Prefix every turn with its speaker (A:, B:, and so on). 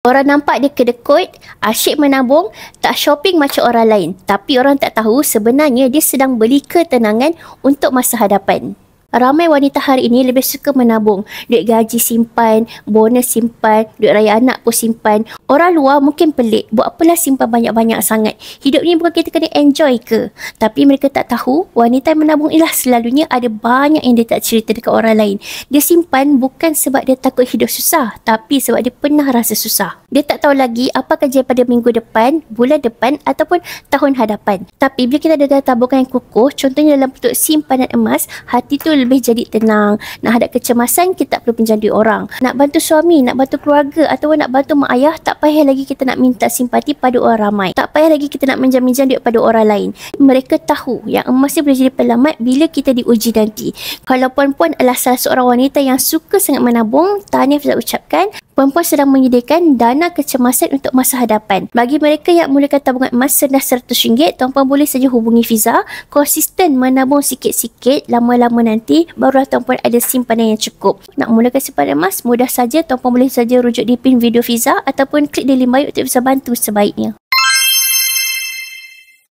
A: Orang nampak dia kedekut, asyik menabung, tak shopping macam orang lain. Tapi orang tak tahu sebenarnya dia sedang beli ketenangan untuk masa hadapan. Ramai wanita hari ini lebih suka menabung. Duit gaji simpan, bonus simpan, duit raya anak pun simpan. Orang luar mungkin pelik, buat apalah simpan banyak-banyak sangat? Hidup ni bukan kita kena enjoy ke? Tapi mereka tak tahu, wanita yang menabung ialah selalunya ada banyak yang dia tak cerita dekat orang lain. Dia simpan bukan sebab dia takut hidup susah, tapi sebab dia pernah rasa susah. Dia tak tahu lagi apa kerja pada minggu depan, bulan depan ataupun tahun hadapan. Tapi bila kita ada tabungan yang kukuh, contohnya dalam bentuk simpanan emas, hati tu lebih jadi tenang. Nak hadap kecemasan, kita tak perlu pinjam duit orang. Nak bantu suami, nak bantu keluarga ataupun nak bantu mak ayah, tak payah lagi kita nak minta simpati pada orang ramai. Tak payah lagi kita nak minjam duit pada orang lain. Mereka tahu yang emas ni boleh jadi penyelamat bila kita diuji nanti. Kalau puan-puan adalah salah seorang wanita yang suka sangat menabung, tahniah saya ucapkan. Puan-puan sedang menyediakan dana kecemasan untuk masa hadapan. Bagi mereka yang mulakan tabungan emas sendah RM100, tuan-puan boleh saja hubungi Fiza. Konsisten menabung sikit-sikit, lama-lama nanti barulah tuan-puan ada simpanan yang cukup. Nak mulakan simpanan emas, mudah saja. Tuan-puan boleh saja rujuk di pin video Fiza ataupun klik di link bio untuk bisa bantu sebaiknya.